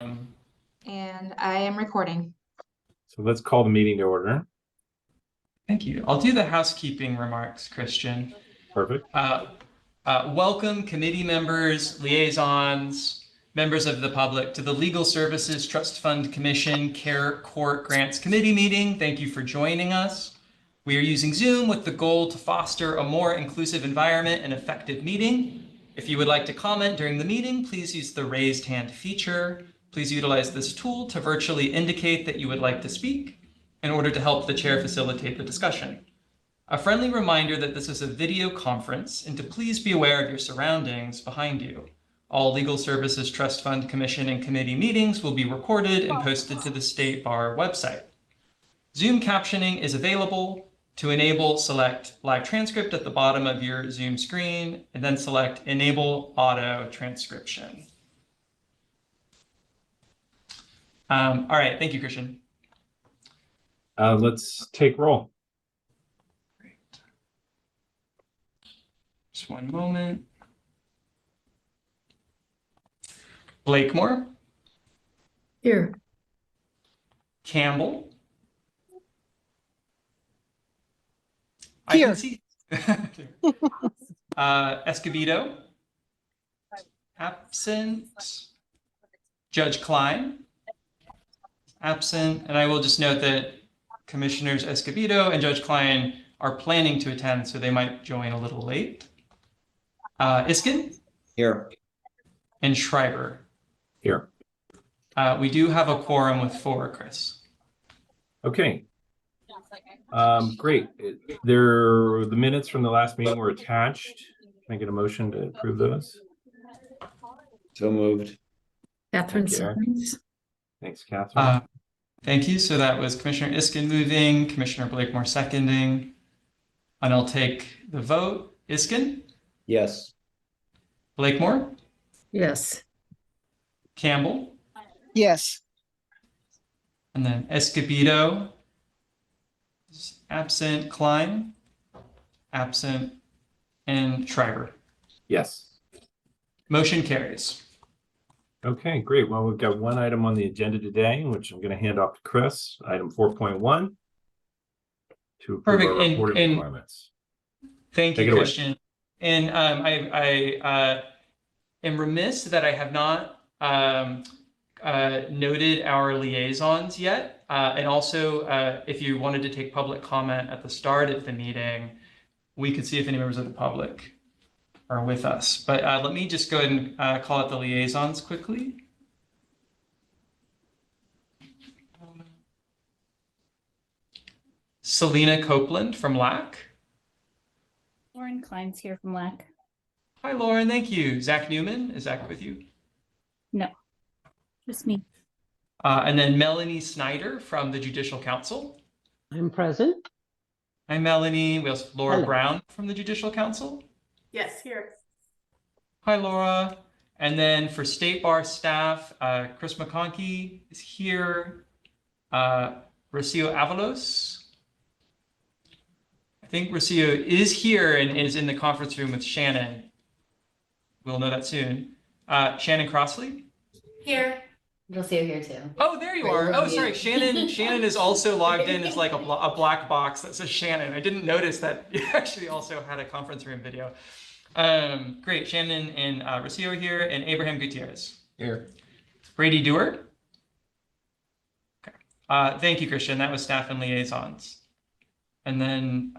And I am recording. So let's call the meeting to order. Thank you. I'll do the housekeeping remarks, Christian. Perfect. Welcome committee members, liaisons, members of the public to the Legal Services Trust Fund Commission Care Court Grants Committee meeting. Thank you for joining us. We are using Zoom with the goal to foster a more inclusive environment and effective meeting. If you would like to comment during the meeting, please use the raised hand feature. Please utilize this tool to virtually indicate that you would like to speak in order to help the chair facilitate the discussion. A friendly reminder that this is a video conference and to please be aware of your surroundings behind you. All Legal Services Trust Fund Commission and committee meetings will be recorded and posted to the State Bar website. Zoom captioning is available. To enable, select live transcript at the bottom of your Zoom screen and then select enable auto transcription. All right, thank you, Christian. Let's take roll. Great. Just one moment. Blakemore. Here. Campbell. Here. I can see. Escobedo. Absent. Judge Klein. Absent. And I will just note that Commissioners Escobedo and Judge Klein are planning to attend, so they might join a little late. Iskin. Here. And Schreiber. Here. We do have a quorum with 4, Chris. Okay. Great. The minutes from the last meeting were attached. Can I get a motion to approve those? So moved. Catherine Thank you, Eric. signs. Thanks, Catherine. Thank you. So that was Commissioner Iskin moving, Commissioner Blakemore seconding, and I'll take the vote. Iskin, Yes. Blakemore, Yes. Campbell, Yes. and then Escobedo is absent, Klein, absent, and Schreiber. Yes. Motion carries. Okay, great. Well, we've got one item on the agenda today, which I'm going to hand off to Chris, item 4.1, to approve Perfect. our reporting requirements. Thank Take you, it away. Christian. And I am remiss that I have not noted our liaisons yet. And also, if you wanted to take public comment at the start of the meeting, we could see if any members of the public are with us. But let me just go ahead and call out the liaisons quickly. Selena Copeland from LAC. Lauren Klein's here from LAC. Hi, Lauren. Thank you. Zach Newman. Is Zach with you? No, just me. And then Melanie Snyder from the Judicial Council. I'm present. Hi, Melanie. We also have Laura Hello. Brown from the Judicial Council. Yes, here. Hi, Laura. And then for State Bar staff, Chris McConkey is here. Rocio Avalos. I think Rocio is here and is in the conference room with Shannon. We'll know that soon. Shannon Crossley. Here. You'll see her here too. Oh, there you are. Oh, sorry. Shannon is also logged in as like a black box that says Shannon. I didn't notice that you actually also had a conference room video. Great. Shannon and Rocio are here, and Abraham Gutierrez. Here. Brady Dewar. Okay. Thank you, Christian. That was staff and liaisons. And then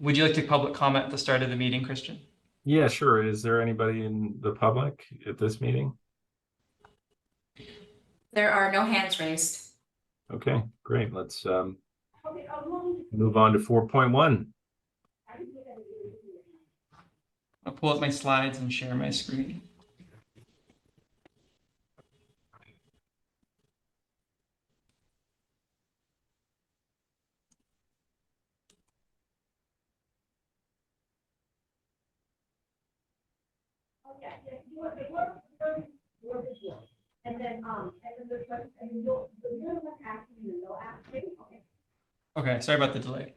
would you like to public comment at the start of the meeting, Christian? Yeah, sure. Is there anybody in the public at this meeting? There are no hands raised. Okay, great. Let's move on to 4.1. I'll pull up my slides and share my screen. Okay, sorry about the delay.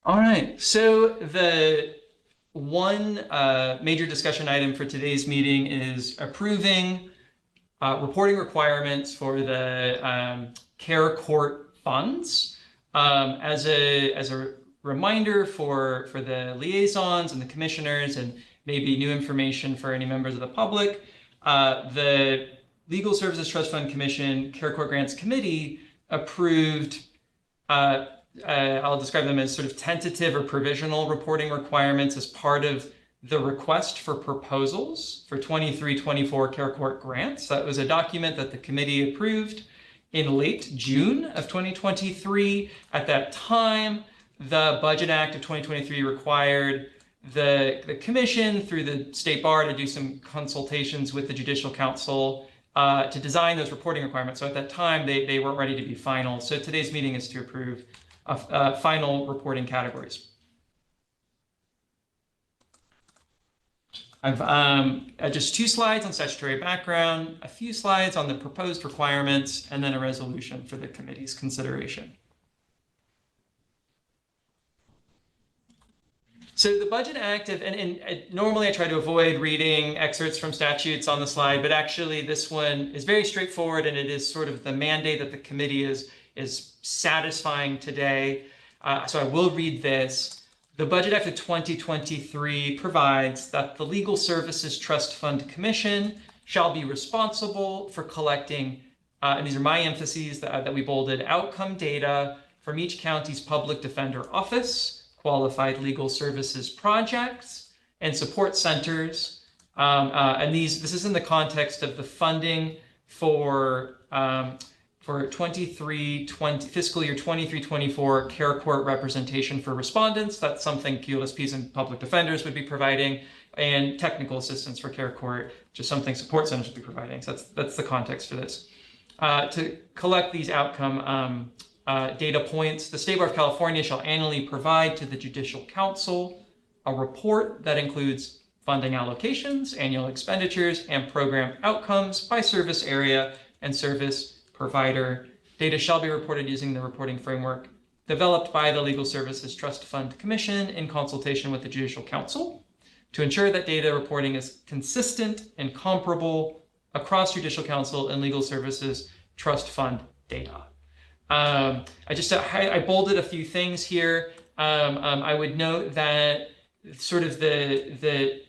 All right, so the One major discussion item for today's meeting is approving reporting requirements for the care court funds. As a reminder for the liaisons and the commissioners, and maybe new information for any members of the public, the Legal Services Trust Fund Commission Care Court Grants Committee approved, I'll describe them as sort of tentative or provisional reporting requirements as part of the request for proposals for 23-24 Care Court grants. That was a document that the committee approved in late June of 2023. At that time, the Budget Act of 2023 required the commission through the state bar to do some consultations with the Judicial Council to design those reporting requirements. So at that time, they weren't ready to be final. So today's meeting is to approve final reporting categories. I've just 2 slides on statutory background, a few slides on the proposed requirements, and then a resolution for the committee's consideration. So the Budget Act, and normally I try to avoid reading excerpts from statutes on the slide, but actually this one is very straightforward, and it is sort of the mandate that the committee is satisfying today. So I will read this. The Budget Act of 2023 provides that the Legal Services Trust Fund Commission shall be responsible for collecting, and these are my emphases that we bolded, outcome data from each county's public defender office, qualified legal services projects, and support centers. And this is in the context of the funding for 23-20 fiscal year 23-24 Care Court representation for respondents. That's something QLSPs and public defenders would be providing, and technical assistance for Care Court, which is something support centers would be providing. So that's the context for this. To collect these outcome data points, the State Bar of California shall annually provide to the Judicial Council a report that includes funding allocations, annual expenditures, and program outcomes by service area and service provider. Data shall be reported using the reporting framework developed by the Legal Services Trust Fund Commission in consultation with the Judicial Council to ensure that data reporting is consistent and comparable across Judicial Council and Legal Services Trust Fund data. I bolded a few things here. I would note that sort of the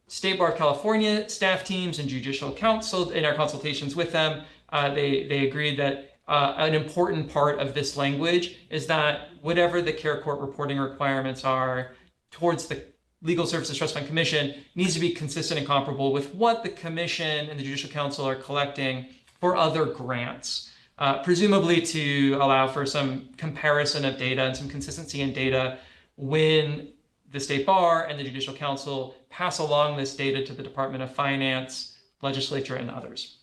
State Bar of California staff teams and Judicial Council, in our consultations with them, they agreed that an important part of this language is that whatever the Care Court reporting requirements are towards the Legal Services Trust Fund Commission needs to be consistent and comparable with what the Commission and the Judicial Council are collecting for other grants, presumably to allow for some comparison of data and some consistency in data when the State Bar and the Judicial Council pass along this data to the Department of Finance, legislature, and others.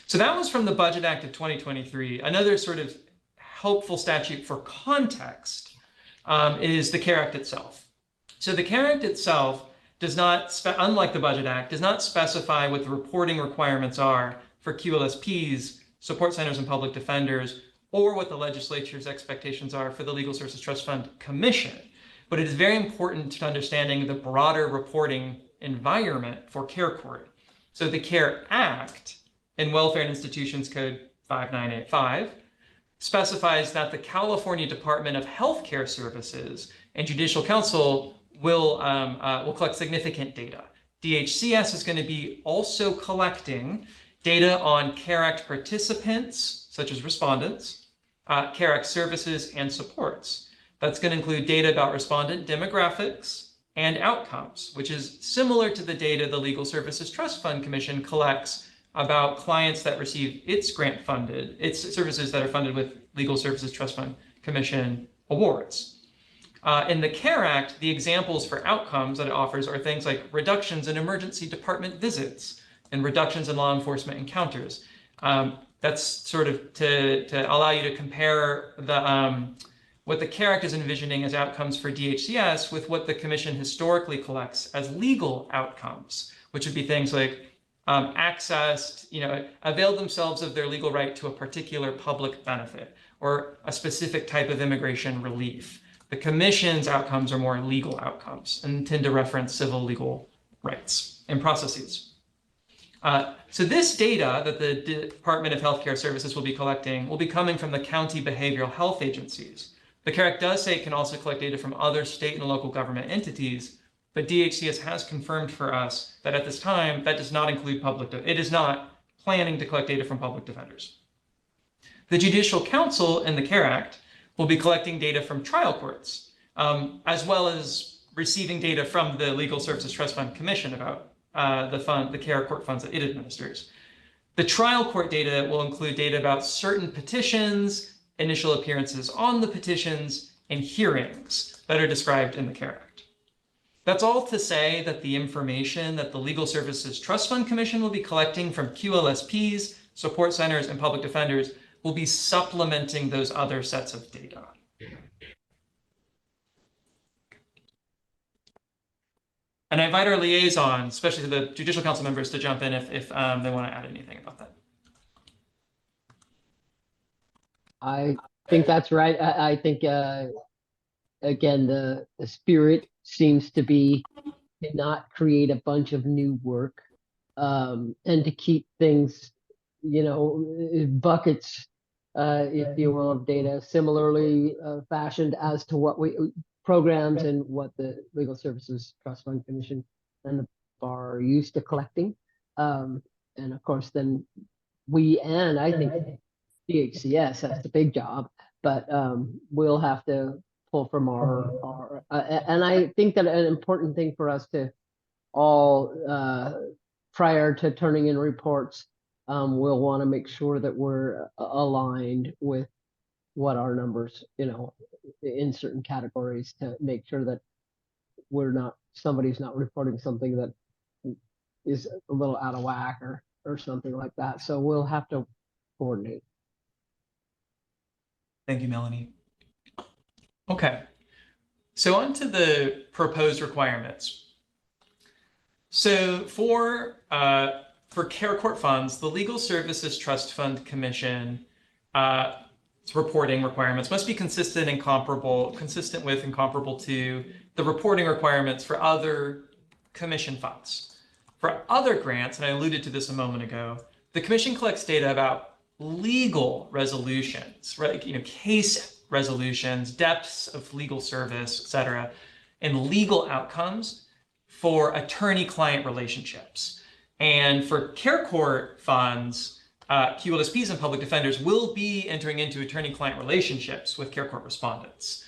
So that was from the Budget Act of 2023. Another sort of helpful statute for context is the CARE Act itself. So the CARE Act itself does not, unlike the Budget Act, does not specify what the reporting requirements are for QLSPs, support centers, and public defenders, or what the legislature's expectations are for the Legal Services Trust Fund Commission. But it is very important to understanding the broader reporting environment for Care Court. So the CARE Act in Welfare and Institutions Code 5985 specifies that the California Department of Healthcare Services and Judicial Council will collect significant data. DHCS is going to be also collecting data on CARE Act participants, such as respondents, CARE Act services, and supports. That's going to include data about respondent demographics and outcomes, which is similar to the data the Legal Services Trust Fund Commission collects about clients that receive its services that are funded with Legal Services Trust Fund Commission awards. In the CARE Act, the examples for outcomes that it offers are things like reductions in emergency department visits and reductions in law enforcement encounters. That's sort of to allow you to compare what the CARE Act is envisioning as outcomes for DHCS with what the Commission historically collects as legal outcomes, which would be things like accessed, availed themselves of their legal right to a particular public benefit, or a specific type of immigration relief. The commission's outcomes are more legal outcomes and tend to reference civil legal rights and processes. So this data that the Department of Healthcare Services will be collecting will be coming from the county behavioral health agencies. The CARE Act does say it can also collect data from other state and local government entities, but DHCS has confirmed for us that at this time, that does not include it is not planning to collect data from public defenders. The Judicial Council in the CARE Act will be collecting data from trial courts, as well as receiving data from the Legal Services Trust Fund Commission about the CARE court funds that it administers. The trial court data will include data about certain petitions, initial appearances on the petitions, and hearings that are described in the CARE Act. That's all to say that the information that the Legal Services Trust Fund Commission will be collecting from QLSPs, support centers, and public defenders will be supplementing those other sets of data. And I invite our liaisons, especially the Judicial Council members, to jump in if they want to add anything about that. I think that's right. I think, again, the spirit seems to be to not create a bunch of new work, and to keep things, buckets, if you will, of data similarly fashioned as to what programs and what the Legal Services Trust Fund Commission and the bar are used to collecting. And of course, then I think DHCS has the big job, but we'll have to pull from our and I think that an important thing for us to all, prior to turning in reports, we'll want to make sure that we're aligned with what our numbers, in certain categories, to make sure that somebody's not reporting something that is a little out of whack or something like that. So we'll have to coordinate. Thank you, Melanie. Okay, so on to the proposed requirements. So for CARE court funds, the Legal Services Trust Fund Commission reporting requirements must be consistent with and comparable to the reporting requirements for other commission funds. For other grants, and I alluded to this a moment ago, the commission collects data about legal resolutions, right? Case resolutions, depths of legal service, et cetera, and legal outcomes for attorney-client relationships. And for CARE court funds, QLSPs and public defenders will be entering into attorney-client relationships with CARE court respondents.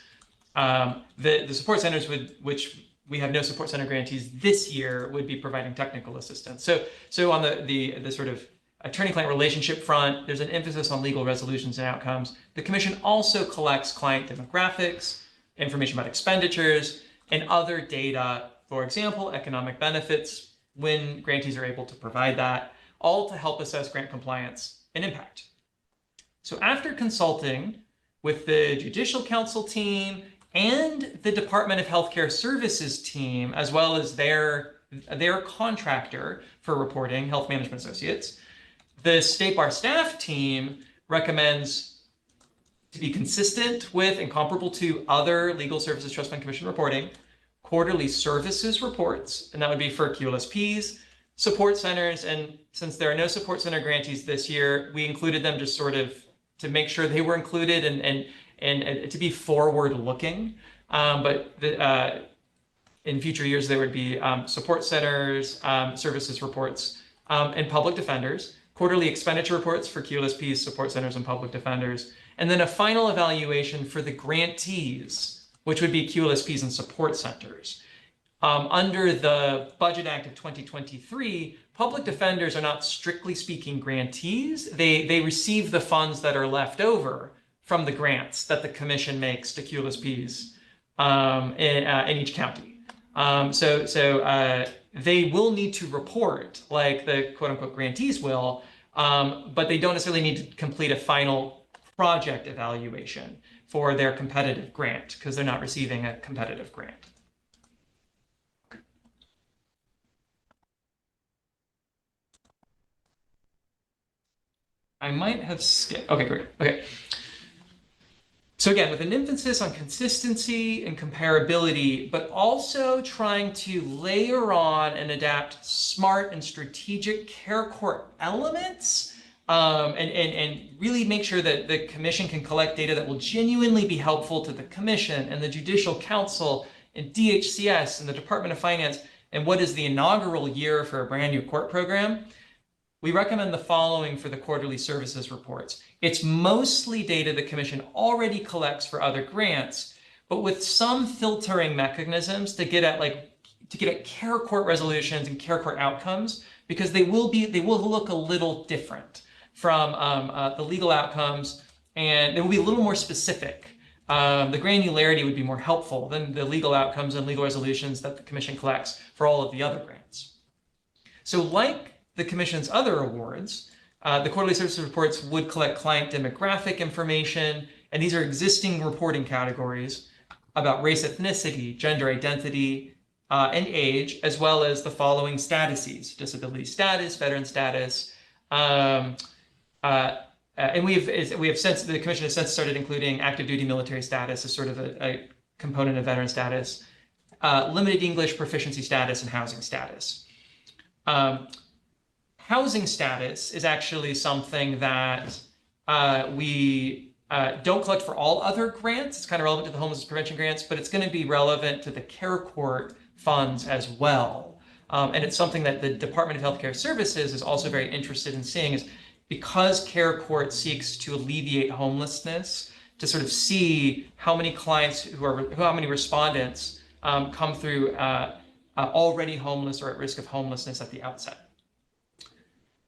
The support centers, which we have no support center grantees this year, would be providing technical assistance. So on the sort of attorney-client relationship front, there's an emphasis on legal resolutions and outcomes. The commission also collects client demographics, information about expenditures, and other data, for example, economic benefits, when grantees are able to provide that, all to help assess grant compliance and impact. So after consulting with the Judicial Council team and the Department of Healthcare Services team, as well as their contractor for reporting, Health Management Associates, the State Bar staff team recommends to be consistent with and comparable to other Legal Services Trust Fund Commission reporting, quarterly services reports, and that would be for QLSPs, support centers, and since there are no support center grantees this year, we included them just sort of to make sure they were included and to be forward-looking. But in future years, there would be support centers, services reports, and public defenders, quarterly expenditure reports for QLSPs, support centers, and public defenders, and then a final evaluation for the grantees, which would be QLSPs and support centers. Under the Budget Act of 2023, public defenders are not strictly speaking grantees. They receive the funds that are left over from the grants that the commission makes to QLSPs in each county. So they will need to report like the quote unquote grantees will, but they don't necessarily need to complete a final project evaluation for their competitive grant because they're not receiving a competitive grant. I might have skipped. Okay, great. Okay. So again, with an emphasis on consistency and comparability, but also trying to layer on and adapt smart and strategic care court elements, and really make sure that the commission can collect data that will genuinely be helpful to the commission and the Judicial Council and DHCS and the Department of Finance, and what is the inaugural year for a brand new court program. We recommend the following for the quarterly services reports. It's mostly data the commission already collects for other grants, but with some filtering mechanisms to get at care court resolutions and care court outcomes, because they will look a little different from the legal outcomes, and they will be a little more specific. The granularity would be more helpful than the legal outcomes and legal resolutions that the commission collects for all of the other grants. So like the commission's other awards, the quarterly services reports would collect client demographic information, and these are existing reporting categories about race, ethnicity, gender identity, and age, as well as the following statuses: disability status, veteran status, and the commission has since started including active duty military status as sort of a component of veteran status, limited English proficiency status, and housing status. Housing status is actually something that we don't collect for all other grants. It's kind of relevant to the homelessness prevention grants, but it's going to be relevant to the care court funds as well. And it's something that the Department of Healthcare Services is also very interested in seeing, is because care court seeks to alleviate homelessness, to sort of see how many clients how many respondents come through already homeless or at risk of homelessness at the outset.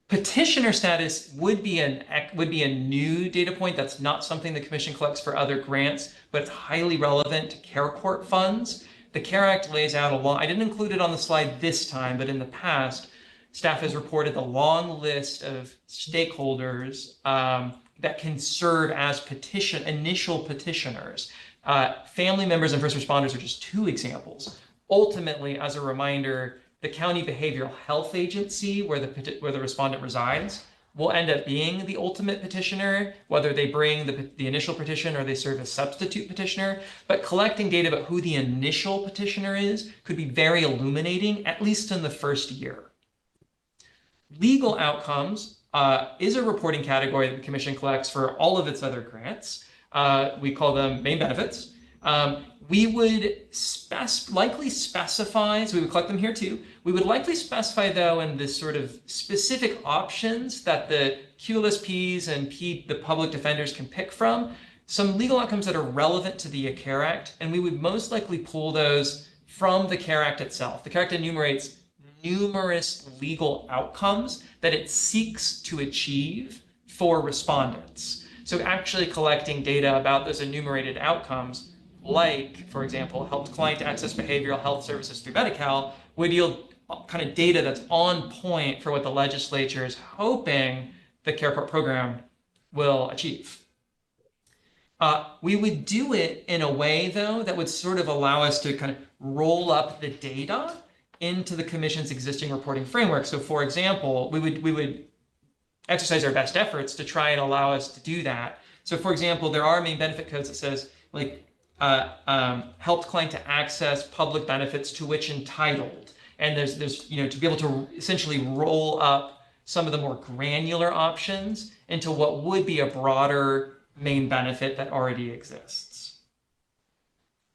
Petitioner status would be a new data point. That's not something the commission collects for other grants, but it's highly relevant to care court funds. The CARE Act lays out a long, I didn't include it on the slide this time, but in the past, staff has reported the long list of stakeholders that can serve as initial petitioners. Family members and first responders are just two examples. Ultimately, as a reminder, the County Behavioral Health Agency, where the respondent resides, will end up being the ultimate petitioner, whether they bring the initial petition or they serve as substitute petitioner. But collecting data about who the initial petitioner is could be very illuminating, at least in the first year. Legal outcomes is a reporting category that the commission collects for all of its other grants. We call them main benefits. We would likely specify, so we would collect them here too. We would likely specify, though, in this sort of specific options that the QLSPs and the public defenders can pick from, some legal outcomes that are relevant to the CARE Act, and we would most likely pull those from the CARE Act itself. The CARE Act enumerates numerous legal outcomes that it seeks to achieve for respondents. So actually collecting data about those enumerated outcomes, like, for example, helped client to access behavioral health services through Medi-Cal, would yield kind of data that's on point for what the legislature is hoping the care court program will achieve. We would do it in a way, though, that would sort of allow us to kind of roll up the data into the commission's existing reporting framework. So, for example, we would exercise our best efforts to try and allow us to do that. So, for example, there are main benefit codes that says, like, helped client to access public benefits to which entitled. And there's to be able to essentially roll up some of the more granular options into what would be a broader main benefit that already exists.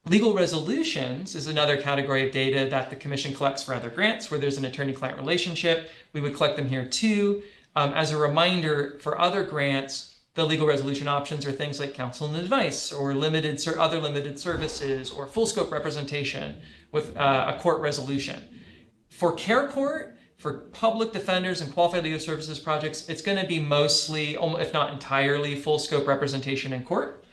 Legal resolutions is another category of data that the commission collects for other grants where there's an attorney-client relationship. We would collect them here too. As a reminder, for other grants, the legal resolution options are things like counsel and advice, or other limited services, or full scope representation with a court resolution. For care court, for public defenders and qualified legal services projects, it's going to be mostly, if not entirely, full scope representation in court.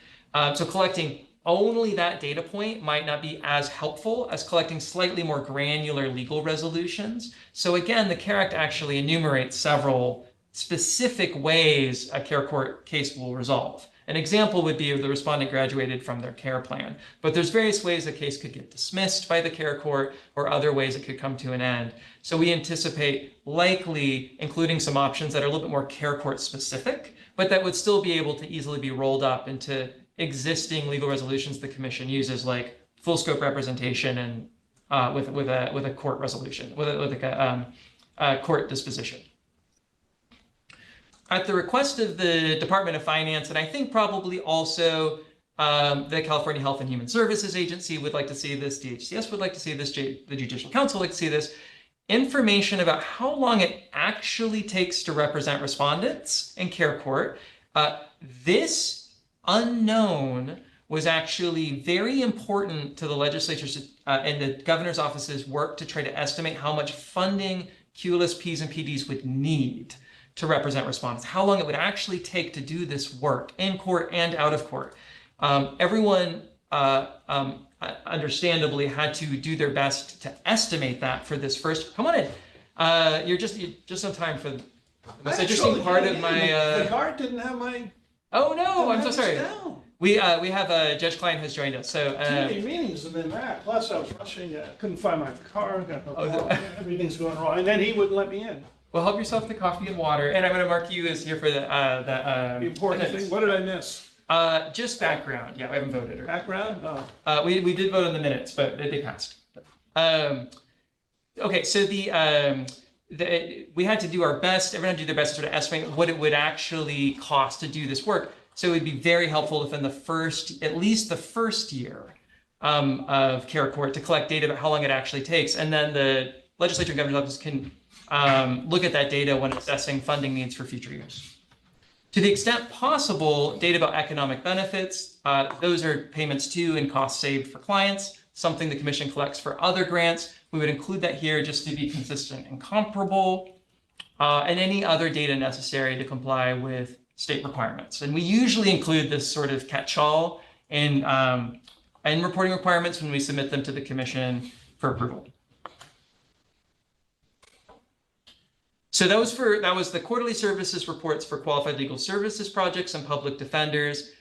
So collecting only that data point might not be as helpful as collecting slightly more granular legal resolutions. So again, the CARE Act actually enumerates several specific ways a care court case will resolve. An example would be if the respondent graduated from their care plan, but there's various ways a case could get dismissed by the care court or other ways it could come to an end. So we anticipate likely including some options that are a little bit more care court specific, but that would still be able to easily be rolled up into existing legal resolutions the commission uses, like full scope representation and with a court resolution, with a court disposition. At the request of the Department of Finance, and I think probably also the California Health and Human Services Agency would like to see this, DHCS would like to see this, the Judicial Council would like to see this, information about how long it actually takes to represent respondents in care court. This unknown was actually very important to the legislature's and the governor's office's work to try to estimate how much funding QLSPs and PDs would need to represent respondents, how long it would actually take to do this work in court and out of court. Everyone understandably had to do their best to estimate that for this first. Come on in. You're just on time for the most interesting part of my. The guard didn't have my. Oh no! I'm so sorry. Down. We have Judge Klein has joined us. So Too many meetings and then that. Plus, I was rushing. Couldn't find my car. Got no car. Everything's going wrong, and then he wouldn't let me in. well, help yourself to coffee and water, and I'm going to mark you as here for the The important thing. What did I miss? Just background. Yeah, I haven't voted. Or, Background. Oh. we did vote on the minutes, but they passed. Okay, so we had to do our best. Everyone had to do their best to sort of estimate what it would actually cost to do this work. So it would be very helpful if in at least the first year of care court to collect data about how long it actually takes, and then the legislature and governor's office can look at that data when assessing funding needs for future years. To the extent possible, data about economic benefits, those are payments to and costs saved for clients, something the commission collects for other grants. We would include that here just to be consistent and comparable, and any other data necessary to comply with state requirements. And we usually include this sort of catch-all in reporting requirements when we submit them to the commission for approval. So that was the quarterly services reports for qualified legal services projects and public defenders.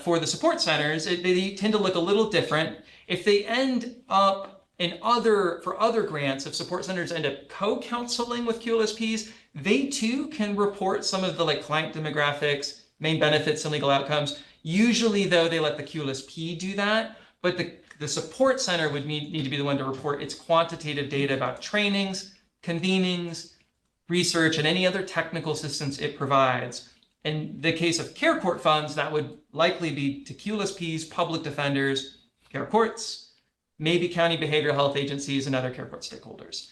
For the support centers, they tend to look a little different. If they end up for other grants, if support centers end up co-counseling with QLSPs, they too can report some of the client demographics, main benefits, and legal outcomes. Usually though, they let the QLSP do that, but the support center would need to be the one to report its quantitative data about trainings, convenings, research, and any other technical assistance it provides. In the case of care court funds, that would likely be to QLSPs, public defenders, care courts, maybe county behavioral health agencies, and other care court stakeholders.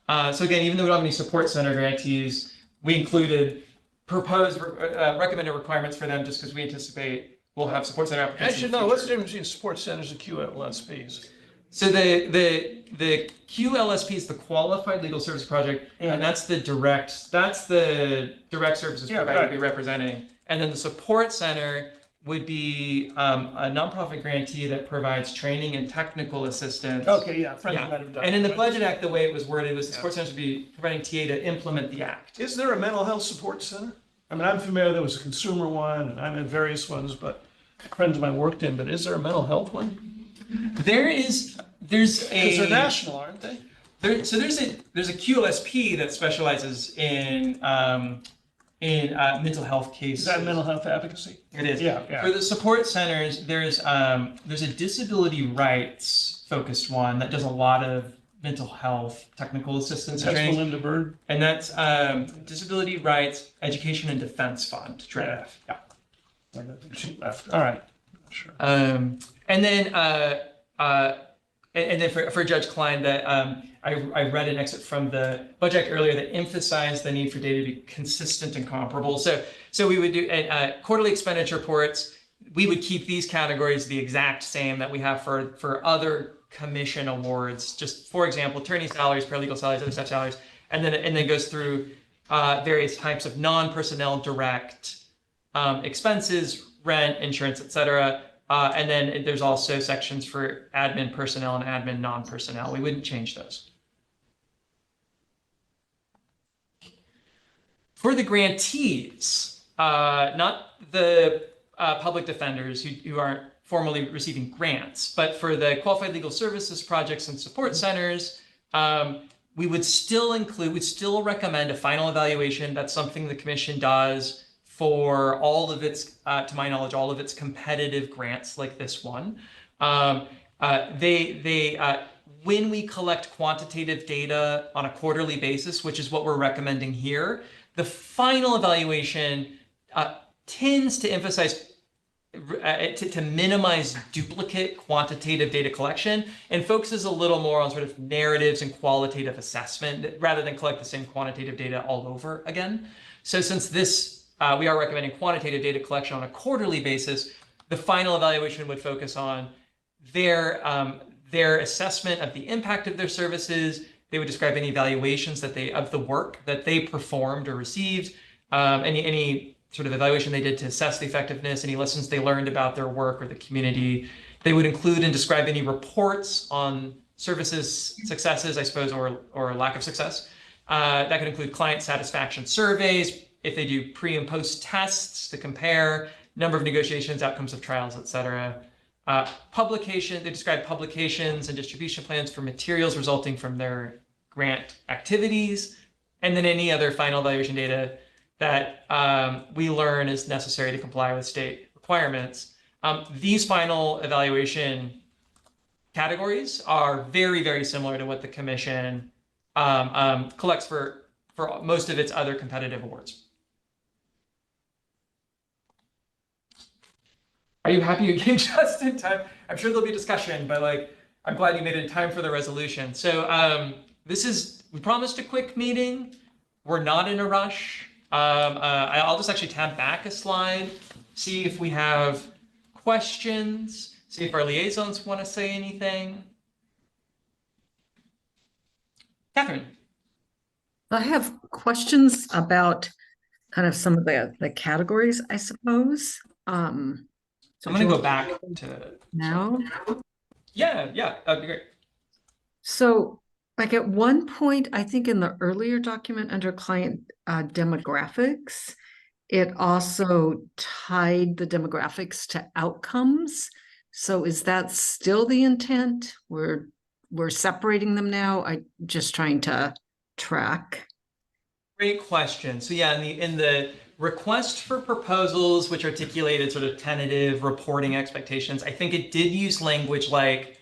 So again, even though we don't have any support center grantees, we included proposed recommended requirements for them just because we anticipate we'll have support center applicants. Actually, no. What's the difference between support centers and QLSPs? So the QLSP is the Qualified Legal Service Project, and that's the direct services provider to be representing. And then the support center would be a nonprofit grantee that provides training and technical assistance. Okay, yeah. Friends might have done And in the it. Budget Act, the way it was worded was the support center would be providing TA to implement the act. Is there a mental health support center? I mean, I'm familiar, there was a consumer one, and I'm in various ones, but friends of mine worked in, but is there a mental health one? There's Because they're national, aren't they? there's a QLSP that specializes in mental health cases. Is that mental health advocacy? It is. Yeah. For the support centers, there's a disability rights focused one that does a lot of mental health technical assistance and That's training, Melinda Bird. and that's Disability Rights Education and Defense Fund. Yeah. I think she left. All right. Sure. And then for Judge Klein, that I read an excerpt from the Budget Act earlier that emphasized the need for data to be consistent and comparable. So we would do quarterly expenditure reports. We would keep these categories the exact same that we have for other commission awards. Just for example, attorney salaries, paralegal salaries, other staff salaries, and then goes through various types of non-personnel direct expenses, rent, insurance, etc. And then there's also sections for admin personnel and admin non-personnel. We wouldn't change those. For the grantees, not the public defenders who aren't formally receiving grants, but for the qualified legal services projects and support centers, we'd still recommend a final evaluation. That's something the commission does for all of its, to my knowledge, all of its competitive grants like this one. When we collect quantitative data on a quarterly basis, which is what we're recommending here, the final evaluation tends to emphasize to minimize duplicate quantitative data collection and focuses a little more on sort of narratives and qualitative assessment rather than collect the same quantitative data all over again. So since this, we are recommending quantitative data collection on a quarterly basis, the final evaluation would focus on their assessment of the impact of their services. They would describe any evaluations that of the work that they performed or received, any sort of evaluation they did to assess the effectiveness, any lessons they learned about their work or the community. They would include and describe any reports on services successes, I suppose, or lack of success. That could include client satisfaction surveys, if they do pre and post tests to compare, number of negotiations, outcomes of trials, et cetera. Publication, they describe publications and distribution plans for materials resulting from their grant activities, and then any other final evaluation data that we learn is necessary to comply with state requirements. These final evaluation categories are very, very similar to what the commission collects for most of its other competitive awards. Are you happy you came just in time? I'm sure there'll be discussion, but I'm glad you made it in time for the resolution. So we promised a quick meeting. We're not in a rush. I'll just actually tab back a slide, see if we have questions, see if our liaisons want to say anything. Catherine. I have questions about kind of some of the categories, I suppose. So I'm going to go back to now. Yeah, that'd be great. So like at one point, I think in the earlier document under client demographics, it also tied the demographics to outcomes. So is that still the intent? We're separating them now. I'm just trying to track. Great question. So yeah, in the request for proposals, which articulated sort of tentative reporting expectations, I think it did use language like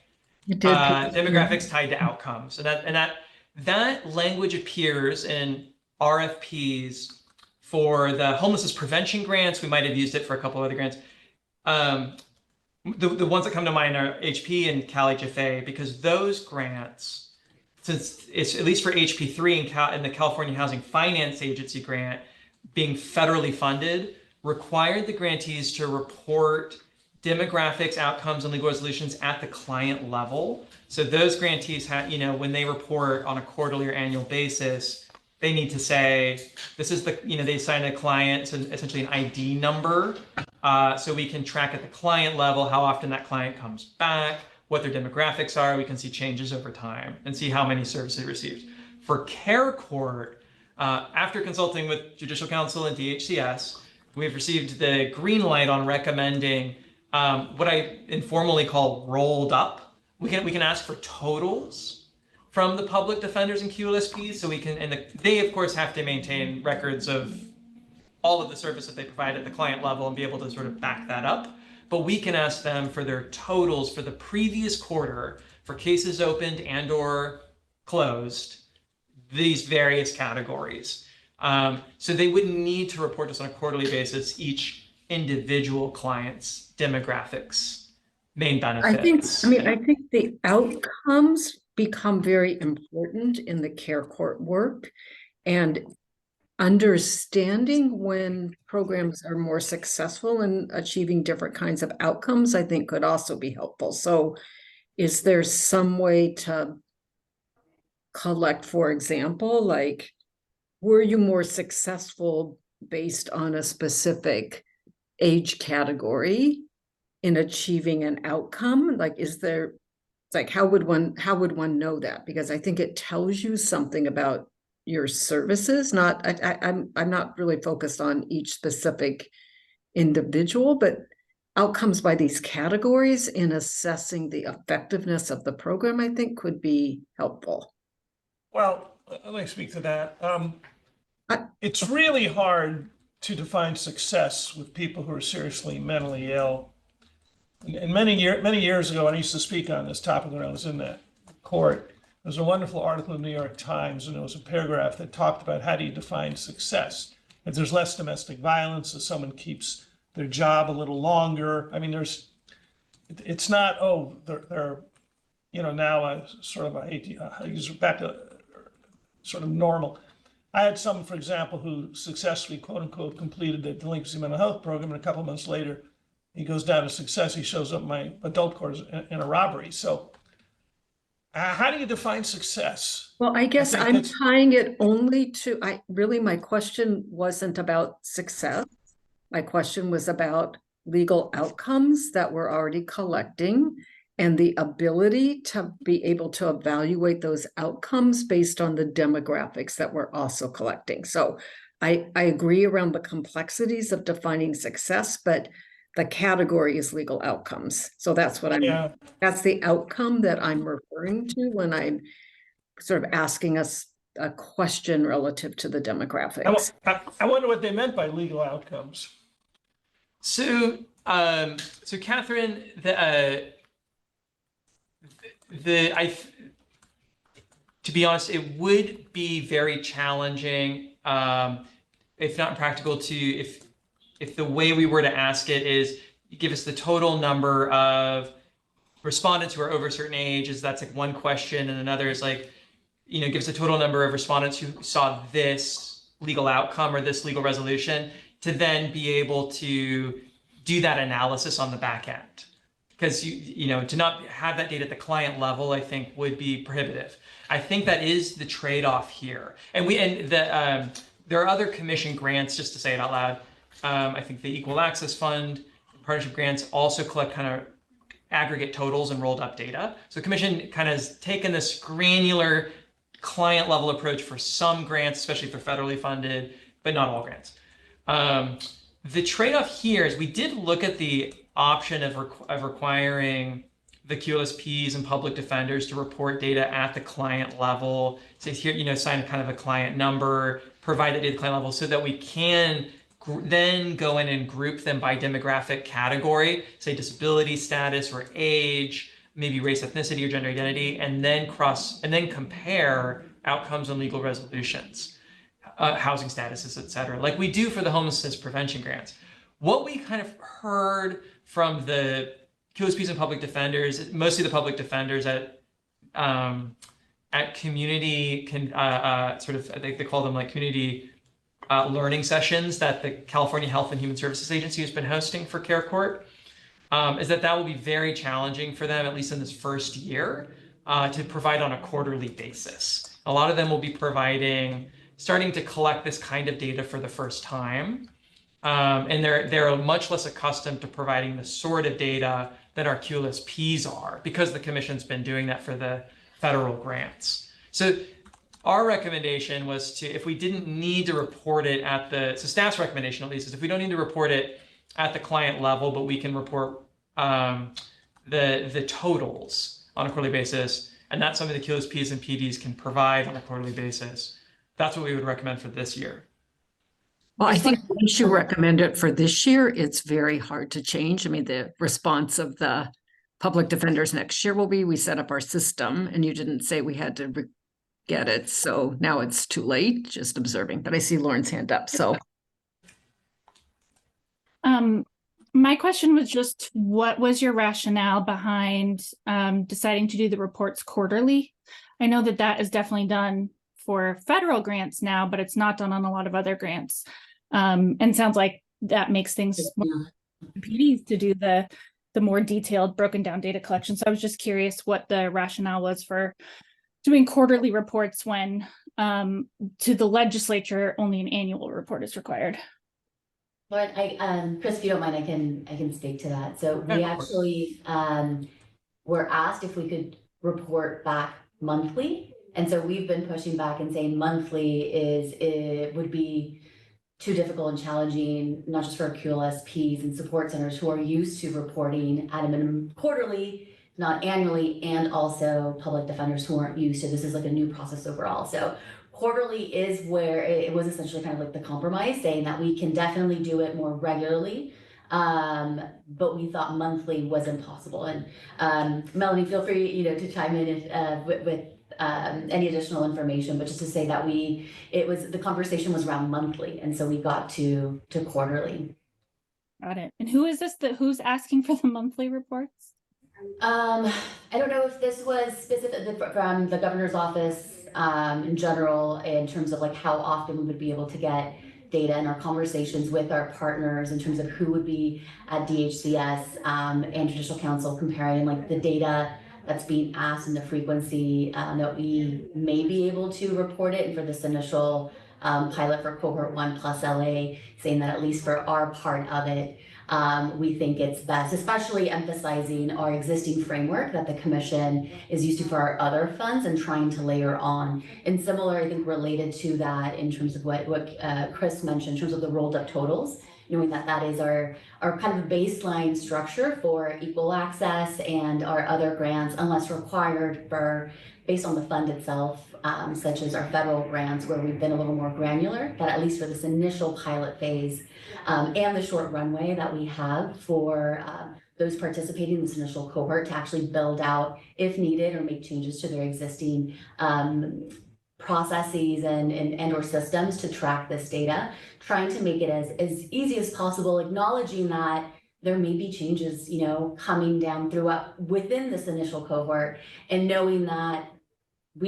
demographics tied to outcomes, and that language appears in RFPs for the homelessness prevention grants. We might have used it for a couple of other grants. The ones that come to mind are HP and CalHFA, because those grants, since it's at least for HP3 and the California Housing Finance Agency grant, being federally funded, required the grantees to report demographics, outcomes, and legal resolutions at the client level. So those grantees have, when they report on a quarterly or annual basis, they need to say, this is they assign a client to essentially an ID number, so we can track at the client level how often that client comes back, what their demographics are. We can see changes over time and see how many services received. For CareCourt, after consulting with Judicial Council and DHCS, we've received the green light on recommending what I informally call rolled up. We can ask for totals from the public defenders and QLSPs, so we can, and they of course have to maintain records of all of the service that they provide at the client level and be able to sort of back that up. But we can ask them for their totals for the previous quarter for cases opened and or closed, these various categories. So they wouldn't need to report us on a quarterly basis each individual client's demographics, main benefits. I think the outcomes become very important in the CareCourt work, and understanding when programs are more successful in achieving different kinds of outcomes, I think could also be helpful. So is there some way to collect, for example, like, were you more successful based on a specific age category in achieving an outcome? Like, is there, like, how would one know that? Because I think it tells you something about your services. I'm not really focused on each specific individual, but outcomes by these categories in assessing the effectiveness of the program, I think could be helpful. Well, let me speak to that. It's really hard to define success with people who are seriously mentally ill. And many years ago, I used to speak on this topic when I was in that court. There was a wonderful article in the New York Times, and there was a paragraph that talked about how do you define success. If there's less domestic violence, if someone keeps their job a little longer. I mean, it's not, oh, they're now a sort of, I hate to use back to sort of normal. I had someone, for example, who successfully, quote unquote, completed the delinquency mental health program, and a couple of months later, he goes down to success. He shows up in my adult court in a robbery. So how do you define success? Well, I guess think I'm that's- tying it only to, my question wasn't about success. My question was about legal outcomes that we're already collecting and the ability to be able to evaluate those outcomes based on the demographics that we're also collecting. So I agree around the complexities of defining success, but the category is legal outcomes. So that's what that's the outcome that I'm referring to when I'm sort of asking us a question relative to the demographics. I wonder what they meant by legal outcomes. So, Catherine, to be honest, it would be very challenging, if not practical, if the way we were to ask it is give us the total number of respondents who are over a certain age. That's like one question, and another is like, give us the total number of respondents who saw this legal outcome or this legal resolution, to then be able to do that analysis on the back end. Because to not have that data at the client level, I think would be prohibitive. I think that is the trade-off here. And there are other commission grants, just to say it out loud. I think the Equal Access Fund, partnership grants also collect kind of aggregate totals and rolled up data. So the commission kind of has taken this granular client level approach for some grants, especially if they're federally funded, but not all grants. The trade-off here is we did look at the option of requiring the QLSPs and public defenders to report data at the client level. So here, assign kind of a client number, provide the data at the client level so that we can then go in and group them by demographic category, say disability status or age, maybe race, ethnicity, or gender identity, and then compare outcomes and legal resolutions, housing statuses, et cetera, like we do for the homelessness prevention grants. What we kind of heard from the QSPs and public defenders, mostly the public defenders at community, they call them like community learning sessions that the California Health and Human Services Agency has been hosting for Care Court, is that will be very challenging for them, at least in this first year, to provide on a quarterly basis. A lot of them will be starting to collect this kind of data for the first time. And they're much less accustomed to providing the sort of data that our QLSPs are, because the commission's been doing that for the federal grants. So our recommendation was if we didn't need to report it so staff's recommendation at least is if we don't need to report it at the client level, but we can report the totals on a quarterly basis, and that's something the QLSPs and PDs can provide on a quarterly basis. That's what we would recommend for this year. Well, I think once you recommend it for this year, it's very hard to change. I mean, the response of the public defenders next year will be, we set up our system and you didn't say we had to get it. So now it's too late, just observing. But I see Lauren's hand up, so. My question was just, what was your rationale behind deciding to do the reports quarterly? I know that is definitely done for federal grants now, but it's not done on a lot of other grants. And sounds like that makes things more PDs to do the more detailed broken down data collection. So I was just curious what the rationale was for doing quarterly reports when to the legislature only an annual report is required. Lauren, Chris, if you don't mind, I can speak to that. So we actually were asked if we could report back monthly. And so we've been pushing back and saying monthly would be too difficult and challenging, not just for QLSPs and support centers who are used to reporting at a minimum quarterly, not annually, and also public defenders who aren't used to this is like a new process overall. So quarterly is where it was essentially kind of like the compromise, saying that we can definitely do it more regularly. But we thought monthly was impossible. And Melanie, feel free, to chime in if with any additional information, but just to say that the conversation was around monthly, and so we got to quarterly. Got it. And who is this who's asking for the monthly reports? I don't know if this was specific from the governor's office in general, in terms of like how often we would be able to get data in our conversations with our partners in terms of who would be at DHCS and Judicial Council, comparing like the data that's being asked and the frequency that we may be able to report it. And for this initial pilot for cohort 1 plus LA, saying that at least for our part of it, we think it's best, especially emphasizing our existing framework that the commission is used to for our other funds and trying to layer on. And similar, I think, related to that in terms of what Chris mentioned in terms of the rolled up totals, knowing that that is our kind of baseline structure for equal access and our other grants, unless required based on the fund itself, such as our federal grants, where we've been a little more granular, but at least for this initial pilot phase and the short runway that we have for those participating in this initial cohort to actually build out, if needed, or make changes to their existing processes and or systems to track this data, trying to make it as easy as possible, acknowledging that there may be changes, coming down throughout within this initial cohort, and knowing that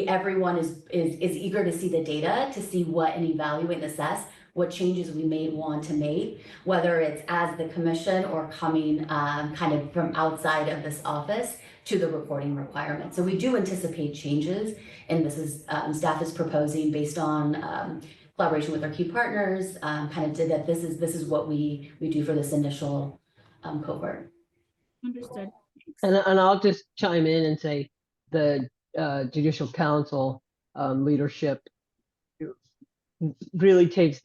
everyone is eager to see the data, to see what and evaluate and assess what changes we may want to make, whether it's as the commission or coming kind of from outside of this office to the reporting requirement. So we do anticipate changes, and this is staff is proposing based on collaboration with our key partners, kind of did that. This is what we do for this initial cohort. Understood. And I'll just chime in and say the Judicial Council leadership really takes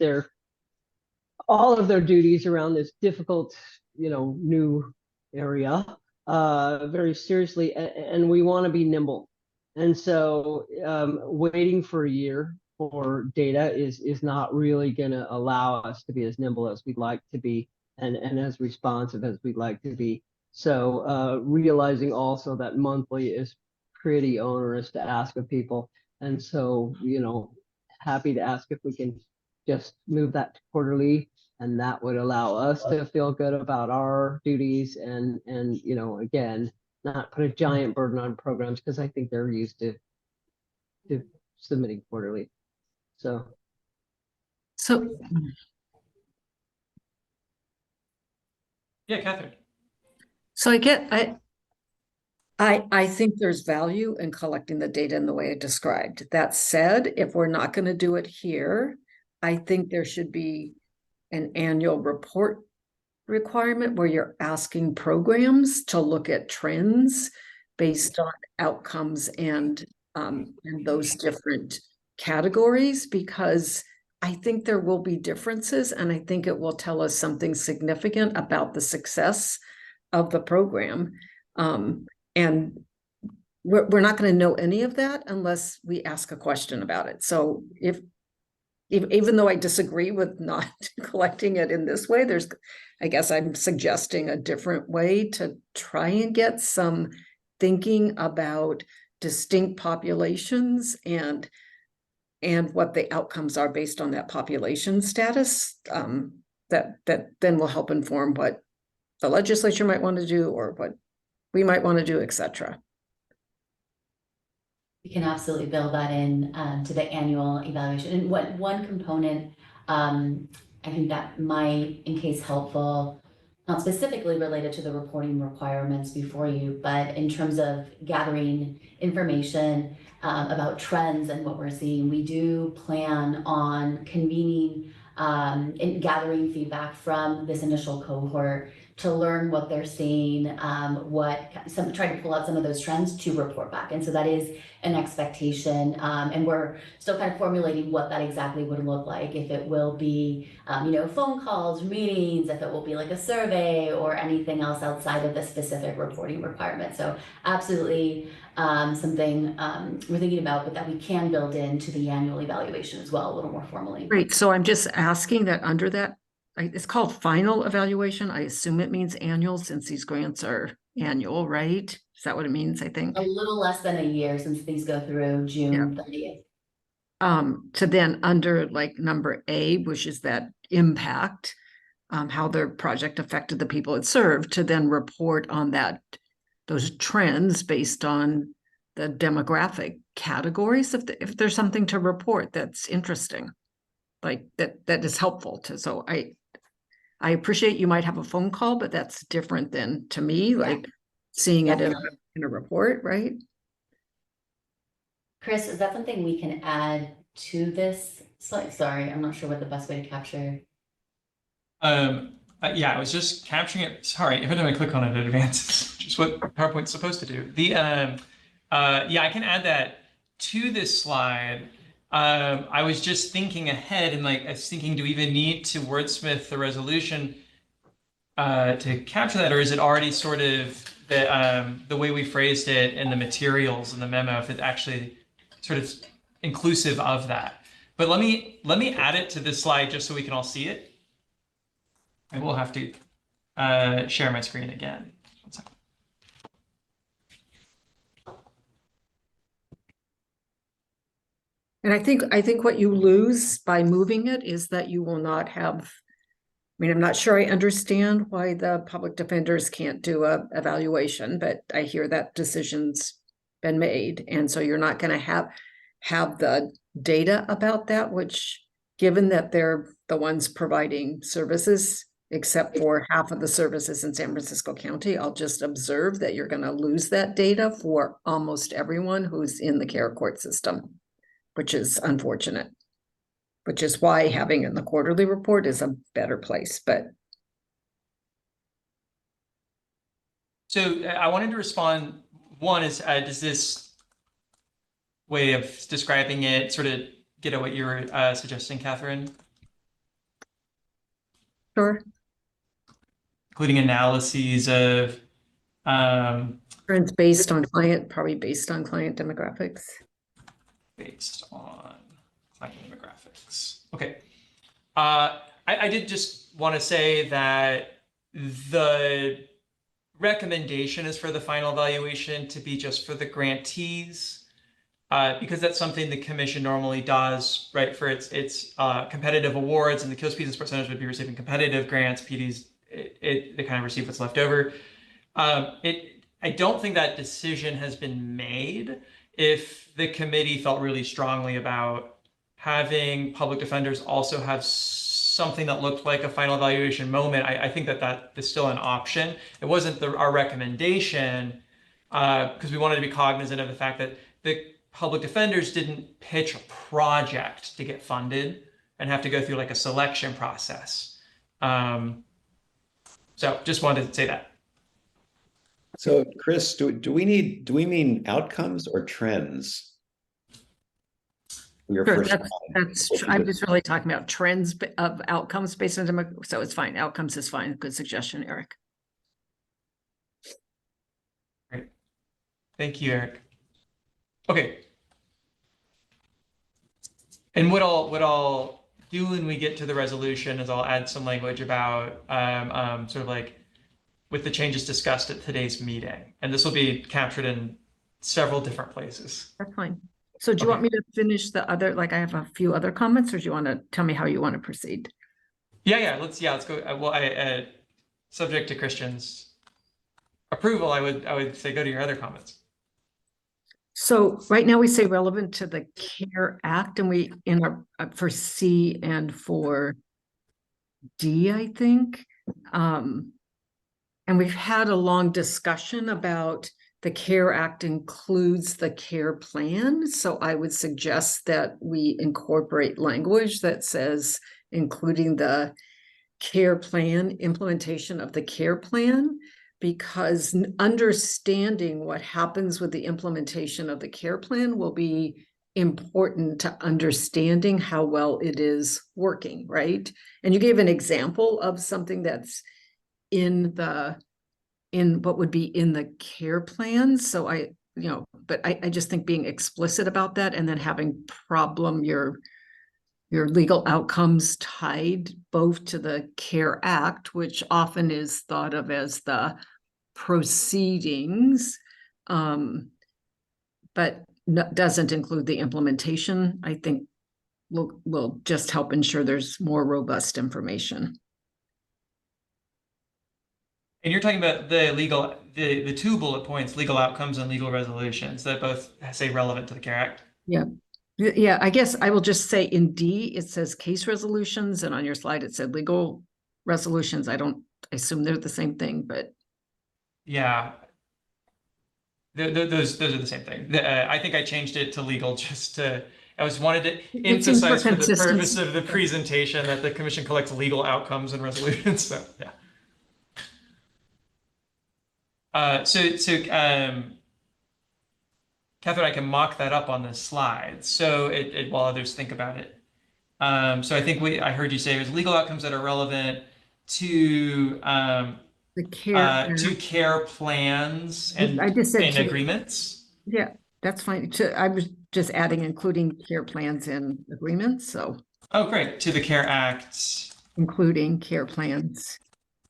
all of their duties around this difficult, new area very seriously, and we want to be nimble. And so waiting for a year for data is not really going to allow us to be as nimble as we'd like to be, and as responsive as we'd like to be. So realizing also that monthly is pretty onerous to ask of people. And so, happy to ask if we can just move that to quarterly, and that would allow us to feel good about our duties and again, not put a giant burden on programs, because I think they're used to submitting quarterly. So Yeah, Catherine. So I think there's value in collecting the data in the way I described. That said, if we're not going to do it here, I think there should be an annual report requirement where you're asking programs to look at trends based on outcomes and those different categories, because I think there will be differences, and I think it will tell us something significant about the success of the program. And we're not going to know any of that unless we ask a question about it. So even though I disagree with not collecting it in this way, I guess I'm suggesting a different way to try and get some thinking about distinct populations and what the outcomes are based on that population status, that then will help inform what the legislature might want to do or what we might want to do, etc. We can absolutely build that in to the annual evaluation. And what one component I think that might, in case helpful, not specifically related to the reporting requirements before you, but in terms of gathering information about trends and what we're seeing, we do plan on convening and gathering feedback from this initial cohort to learn what they're seeing, try to pull out some of those trends to report back. And so that is an expectation. And we're still kind of formulating what that exactly would look like, if it will be, phone calls, meetings, if it will be like a survey or anything else outside of the specific reporting requirement. So absolutely something we're thinking about, but that we can build into the annual evaluation as well, a little more formally. Great, so I'm just asking that under that, it's called final evaluation. I assume it means annual since these grants are annual, right? Is that what it means, I think? A little less than a year since these go through June 30th. To then under like number A, which is that impact, how their project affected the people it served, to then report on those trends based on the demographic categories. If there's something to report that's interesting, like that is helpful to. So I appreciate you might have a phone call, but that's different than, to me, like seeing it in a report, right? Chris, is that something we can add to this slide? Sorry, I'm not sure what the best way to capture. Yeah, I was just capturing it. Sorry, every time I click on it, it advances, which is what PowerPoint's supposed to do. Yeah, I can add that to this slide. I was just thinking ahead, and I was thinking, do we even need to wordsmith the resolution to capture that, or is it already sort of the way we phrased it in the materials in the memo, if it's actually sort of inclusive of that? But let me add it to this slide just so we can all see it. I will have to share my screen again. 1 second. And I think what you lose by moving it is that you will not have, I'm not sure I understand why the public defenders can't do a evaluation, but I hear that decision's been made. And so you're not going to have the data about that, which, given that they're the ones providing services, except for half of the services in San Francisco County, I'll just observe that you're going to lose that data for almost everyone who's in the care court system, which is unfortunate, which is why having it in the quarterly report is a better place. But so I wanted to respond. One is, does this way of describing it sort of get at what you were suggesting, Catherine? sure. Including analyses of Trends based on client, probably based on client demographics. Based on client demographics. Okay. I did just want to say that the recommendation is for the final evaluation to be just for the grantees, because that's something the commission normally does, right? For its competitive awards, and the KOSPs and sports centers would be receiving competitive grants. PDs, they kind of receive what's left over. I don't think that decision has been made. If the committee felt really strongly about having public defenders also have something that looked like a final evaluation moment, I think that is still an option. It wasn't our recommendation, because we wanted to be cognizant of the fact that the public defenders didn't pitch a project to get funded and have to go through like a selection process. So just wanted to say that. So Chris, do we mean outcomes or trends? Your Sure, first I'm just really talking about trends of outcomes based on demographics. So it's fine. Outcomes is fine. Good suggestion, Eric. Great. Thank you, Eric. Okay. And what I'll do when we get to the resolution is I'll add some language about sort of like with the changes discussed at today's meeting. And this will be captured in several different places. That's fine. So do you want me to finish the other, I have a few other comments, or do you want to tell me how you want to proceed? Let's go. Well, subject to Christian's approval, I would say go to your other comments. So right now we say relevant to the CARE Act, and we for C and for D, I think. And we've had a long discussion about the CARE Act includes the care plan. So I would suggest that we incorporate language that says including the care plan, implementation of the care plan, because understanding what happens with the implementation of the care plan will be important to understanding how well it is working, right? And you gave an example of something that's in what would be in the care plan. So but I just think being explicit about that and then having your legal outcomes tied both to the CARE Act, which often is thought of as the proceedings, but doesn't include the implementation, I think will just help ensure there's more robust information. And you're talking about the two bullet points, legal outcomes and legal resolutions, that both say relevant to the CARE Act. Yeah. Yeah, I guess I will just say in D, it says case resolutions, and on your slide, it said legal resolutions. I assume they're the same thing, but. Yeah. Those are the same thing. I think I changed it to legal I wanted to emphasize for the purpose of the presentation that the commission collects legal outcomes and resolutions. So yeah. Catherine, I can mock that up on this slide. So while others think about it. So I think I heard you say there's legal outcomes that are relevant to the care to care plans and I just said agreements. Yeah, that's fine. I was just adding including care plans and agreements. So. Oh, great. To the CARE Act. Including care plans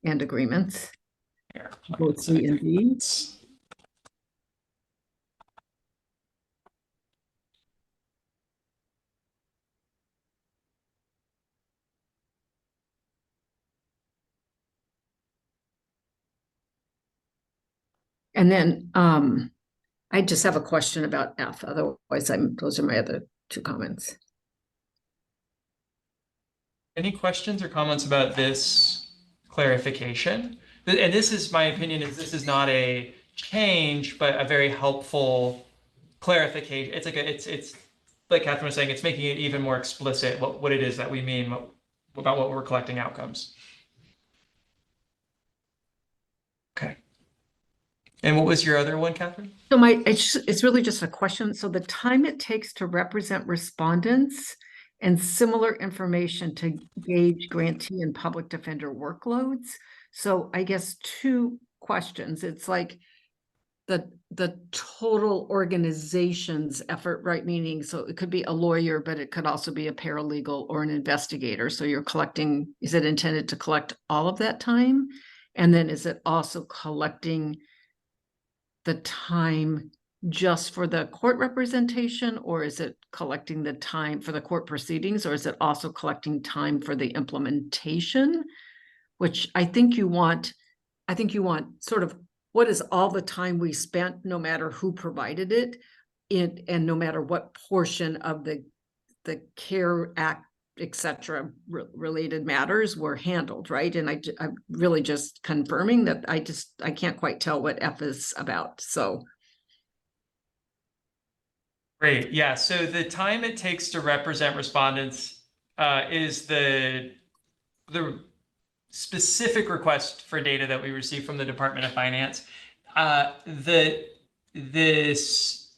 and agreements. Both Plans C and D. And then I just have a question about F. Otherwise, those are my other two comments. Any questions or comments about this clarification? And this is my opinion, is this is not a change, but a very helpful clarification. It's like Catherine was saying, it's making it even more explicit what it is that we mean about what we're collecting outcomes. Okay. And what was your other one, Catherine? So it's really just a question. So the time it takes to represent respondents and similar information to gauge grantee and public defender workloads. So I guess two questions. It's like the total organization's effort, right? Meaning, so it could be a lawyer, but it could also be a paralegal or an investigator. So you're collecting, is it intended to collect all of that time? And then is it also collecting the time just for the court representation, or is it collecting the time for the court proceedings, or is it also collecting time for the implementation? Which I think you want sort of what is all the time we spent, no matter who provided it, and no matter what portion of the CARE Act, etc. related matters were handled, right? And I'm really just confirming that I can't quite tell what F is about. So. Great. Yeah. So the time it takes to represent respondents is the specific request for data that we received from the Department of Finance. This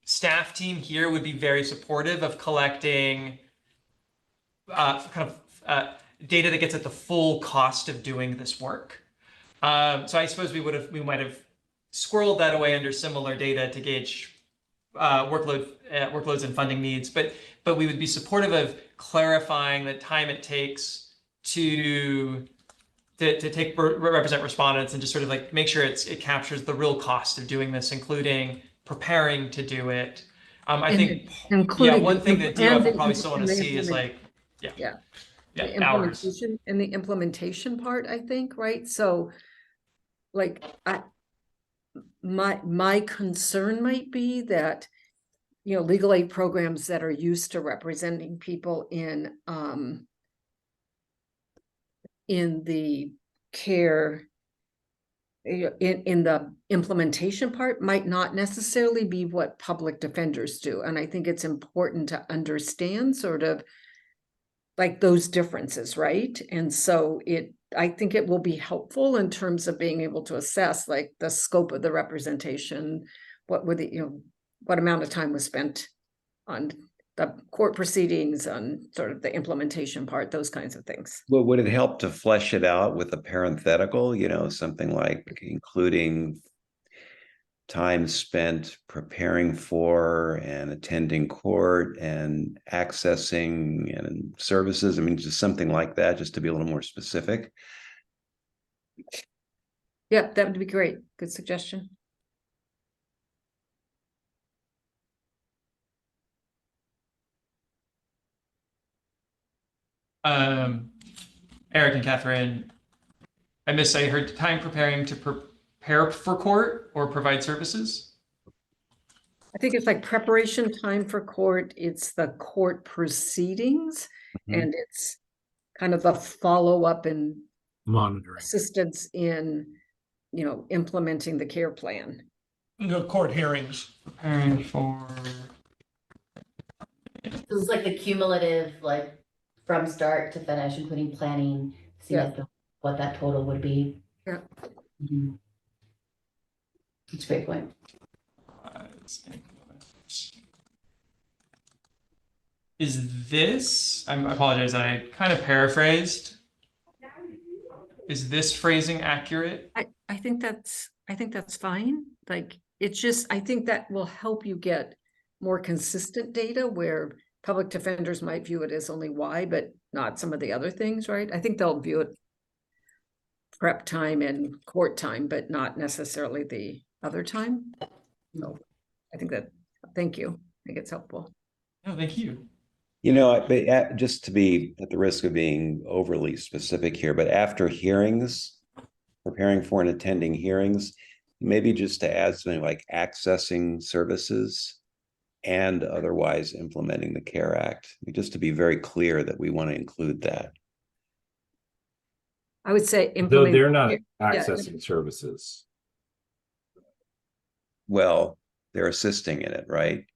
staff team here would be very supportive of collecting data that gets at the full cost of doing this work. So I suppose we might have squirreled that away under similar data to gauge workloads and funding needs, but we would be supportive of clarifying the time it takes to represent respondents and just sort of like make sure it captures the real cost of doing this, including preparing to do it. I think one thing that DOF will probably still want to see is like hours. And the implementation part, I think, right? So like my concern might be that, legal aid programs that are used to representing people in the care, in the implementation part might not necessarily be what public defenders do. And I think it's important to understand sort of like those differences, right? And so I think it will be helpful in terms of being able to assess like the scope of the representation, what were the, what amount of time was spent on the court proceedings, on sort of the implementation part, those kinds of things. Well, would it help to flesh it out with a parenthetical, something like including time spent preparing for and attending court and accessing and services? I mean, just something like that, just to be a little more specific. Yeah, that would be great. Good suggestion. Eric and Catherine, I heard time preparing to prepare for court or provide services. I think it's like preparation time for court. It's the court proceedings, and it's kind of the follow-up and Monitoring. assistance in, implementing the care plan. Court hearings. Preparing for. This is like the cumulative, like from start to finish, including planning, see what that total would be. Yeah. Mhm. That's a great point. Is this, I apologize, I kind of paraphrased. Is this phrasing accurate? I think that's fine. Like, it's just, I think that will help you get more consistent data where public defenders might view it as only Y, but not some of the other things, right? I think they'll view it prep time and court time, but not necessarily the other time. So I think thank you. I think it's helpful. No, thank you. But just to be at the risk of being overly specific here, but after hearings, preparing for and attending hearings, maybe just to add something like accessing services and otherwise implementing the CARE Act, just to be very clear that we want to include that. I would say Though implement. they're not accessing services. Well, they're assisting in it, right?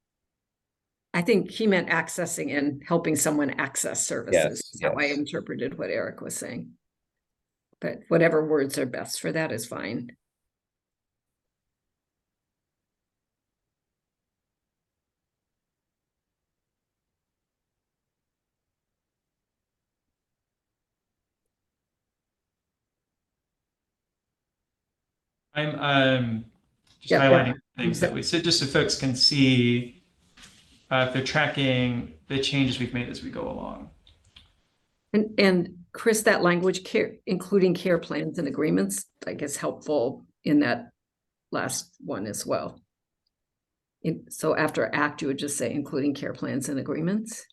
I think he meant accessing and helping someone access services. Yes, How I yes. interpreted what Eric was saying. But whatever words are best for that is fine. I'm just Yeah, highlighting yeah. things that we said, just so folks can see if they're tracking the changes we've made as we go along. And Chris, that language care, including care plans and agreements, I guess helpful in that last one as well. So after act, you would just say including care plans and agreements.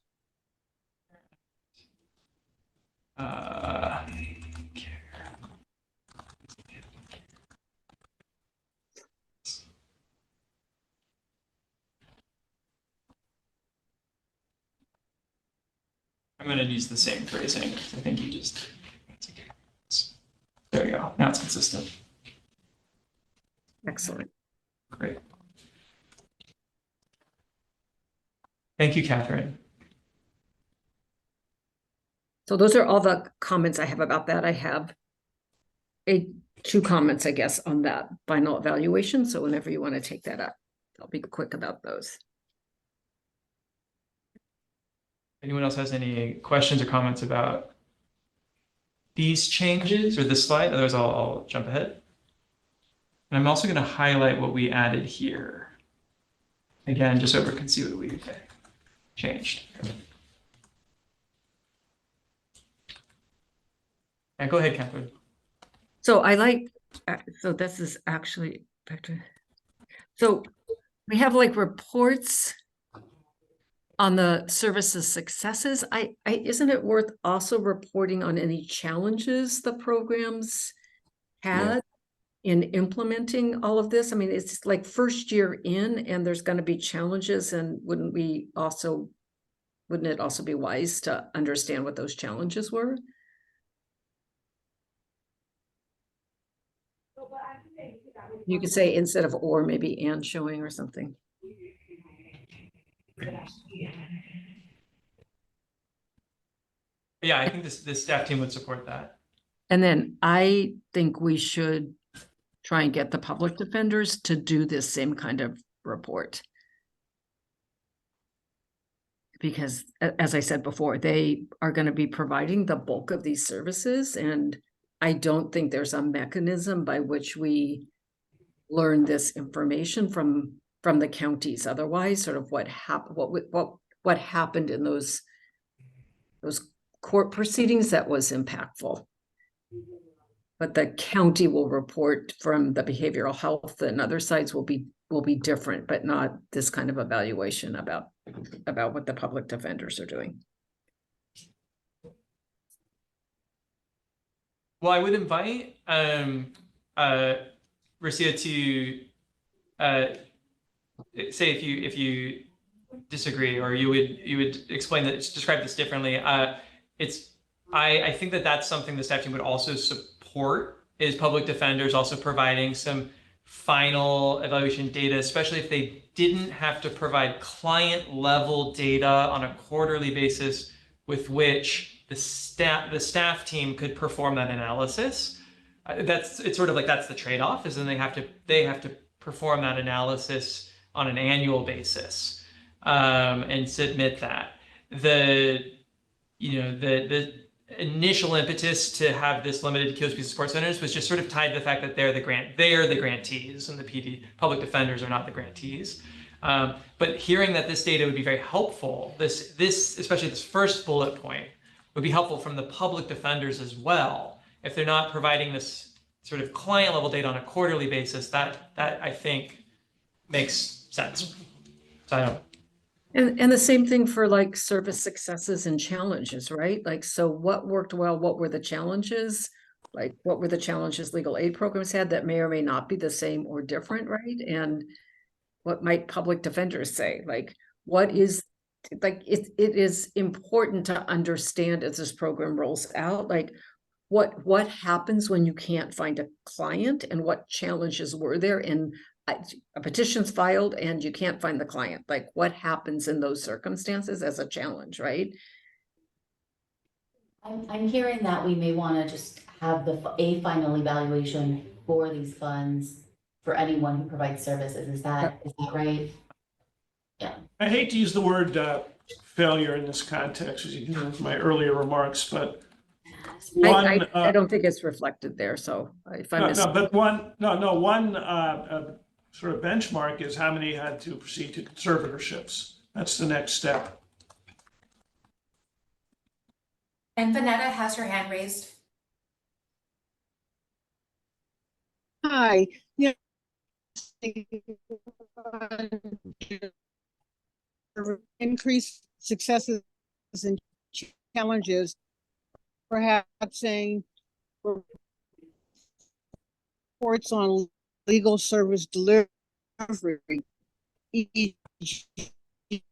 I'm going to use the same phrasing. I think you just. There you go. Now it's consistent. Excellent. Great. Thank you, Catherine. So those are all the comments I have about that. I have two comments, I guess, on that final evaluation. So whenever you want to take that up, I'll be quick about those. Anyone else has any questions or comments about these changes or this slide? Otherwise, I'll jump ahead. And I'm also going to highlight what we added here. Again, just so everyone can see what we changed. And go ahead, Catherine. So I like, so this is actually, so we have like reports on the services successes. Isn't it worth also reporting on any challenges the programs had in implementing all of this? I mean, it's like first year in and there's going to be challenges, and wouldn't it also be wise to understand what those challenges were? You could say instead of or, maybe and showing or something. yeah, I think this staff team would support that. And then I think we should try and get the public defenders to do this same kind of report. Because as I said before, they are going to be providing the bulk of these services, and I don't think there's a mechanism by which we learn this information from the counties. Otherwise, sort of what happened in those court proceedings that was impactful. But the county will report from the behavioral health, and other sides will be different, but not this kind of evaluation about what the public defenders are doing. Well, I would invite Marcia to say if you disagree, or you would explain that, describe this differently. I think that's something the staff team would also support, is public defenders also providing some final evaluation data, especially if they didn't have to provide client level data on a quarterly basis with which the staff team could perform that analysis. It's sort of like that's the trade-off, is then they have to perform that analysis on an annual basis and submit that. The initial impetus to have this limited to QSP support centers was just sort of tied to the fact that they're the grantees, and the PD public defenders are not the grantees. But hearing that this data would be very helpful, this especially this first bullet point would be helpful from the public defenders as well. If they're not providing this sort of client level data on a quarterly basis, that I think makes sense. So I don't. And the same thing for like service successes and challenges, right? Like, so what worked well? What were the challenges? Like, what were the challenges legal aid programs had that may or may not be the same or different, right? And what might public defenders say? Like, what is, like, it is important to understand as this program rolls out, like, what happens when you can't find a client, and what challenges were there, and a petition's filed and you can't find the client. Like, what happens in those circumstances as a challenge, right? I'm hearing that we may want to just have a final evaluation for these funds for anyone who provides services. Is that right? Yeah. I hate to use the word failure in this context, as you know, from my earlier remarks, but I don't think it's reflected there. So if I miss, one sort of benchmark is how many had to proceed to conservatorships. That's the next step. And Vanetta has her hand raised. Hi. Yeah. Increased successes and challenges, perhaps saying reports on legal service delivery,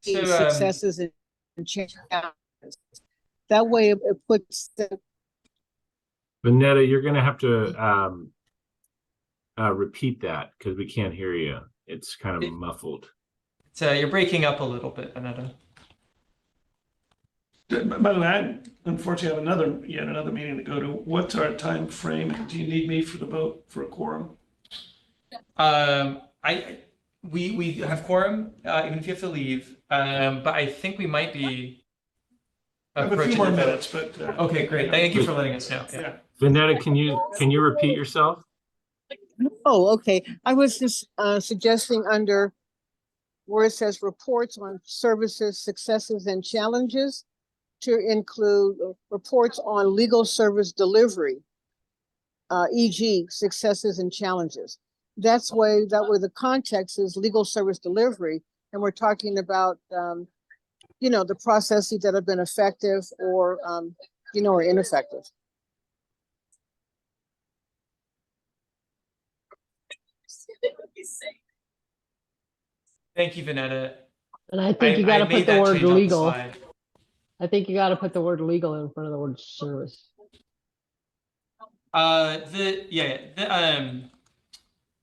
successes and challenges. That way it puts the Vanetta, you're going to have to repeat that because we can't hear you. It's kind of muffled. So you're breaking up a little bit, Vanetta. By the way, I unfortunately have yet another meeting to go to. What's our time frame? Do you need me for the vote for a quorum? We have quorum, even if you have to leave. But I think we might be I have a few more minutes, but okay, great. Thank you for letting us know. Yeah. Vanetta, can you repeat yourself? Oh, okay. I was just suggesting under where it says reports on services, successes, and challenges to include reports on legal service delivery, e.g. successes and challenges. That way the context is legal service delivery, and we're talking about, the processes that have been effective or, or ineffective. Thank you, Vanetta. And I think you got to put the word legal. I think you got to put the word legal in front of the word service.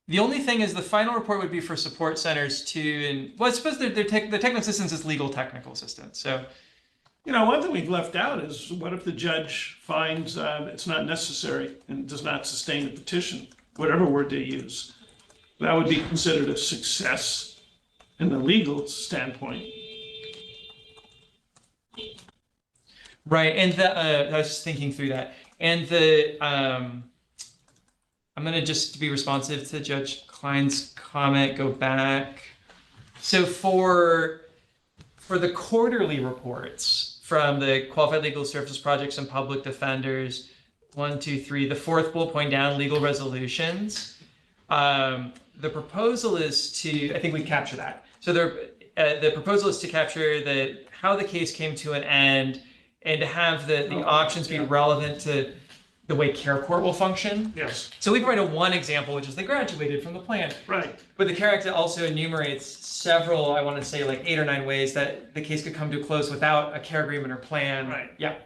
The only thing is the final report would be for support centers too, and well, I suppose the technical assistance is legal technical assistance. So You know, one thing we've left out is what if the judge finds it's not necessary and does not sustain the petition, whatever word they use? That would be considered a success in the legal standpoint. Right, and I was just thinking through that, and I'm gonna just to be responsive to Judge Klein's comment, go back. So for the quarterly reports from the Qualified Legal Services Projects and Public Defenders, 1, 2, 3, the fourth bullet point down, legal resolutions. The proposal is to, I think we capture that. So the proposal is to capture how the case came to an end and to have the options be relevant to the way care court will function. Yes, So we provided one example, which is they graduated from the plan. right. But the CARE Act also enumerates several, I want to say like 8 or 9 ways that the case could come to a close without a care agreement or plan. Right. Yeah.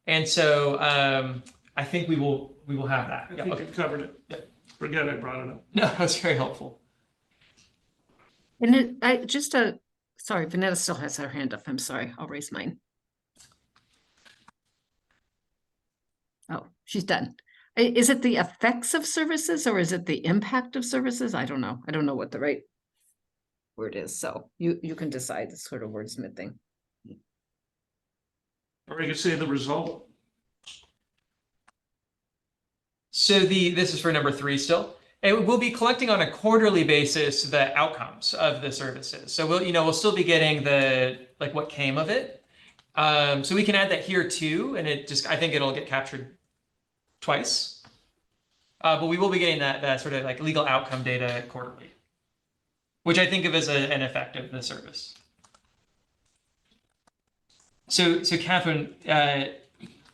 And so I think we will have that. I Yeah, think okay. it covered it. Yeah. Forget I brought it up. No, that's very helpful. And sorry, Vanetta still has her hand up. I'm sorry, I'll raise mine. Oh, she's done. Is it the effects of services or is it the impact of services? I don't know. I don't know what the right word is. So you can decide. It's sort of wordsmithing. Or you could say the result. So this is for number 3 still. And we'll be collecting on a quarterly basis the outcomes of the services. So we'll still be getting what came of it. So we can add that here too, and I think it'll get captured twice. But we will be getting that sort of like legal outcome data quarterly, which I think of as an effect of the service. So Catherine,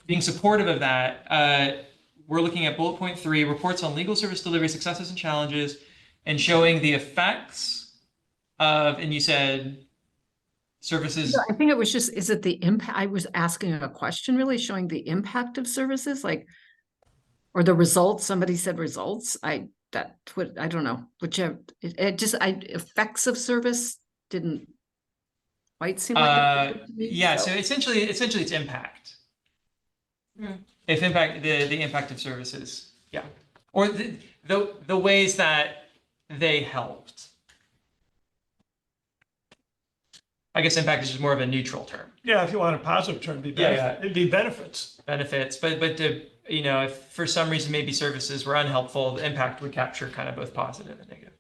being supportive of that, we're looking at bullet point 3, reports on legal service delivery successes and challenges, and showing the effects of, and you said services. I think it was just, is it the impact? I was asking a question, really showing the impact of services, or the results. Somebody said results. I don't know. Whichever. Effects of service didn't quite seem like it to me, Yeah. So essentially it's impact. If impact, the impact of services, yeah, or the ways that they helped. I guess impact is just more of a neutral term. Yeah, if you want a positive term, it'd be benefits. Benefits, but if for some reason maybe services were unhelpful, the impact would capture kind of both positive and negative.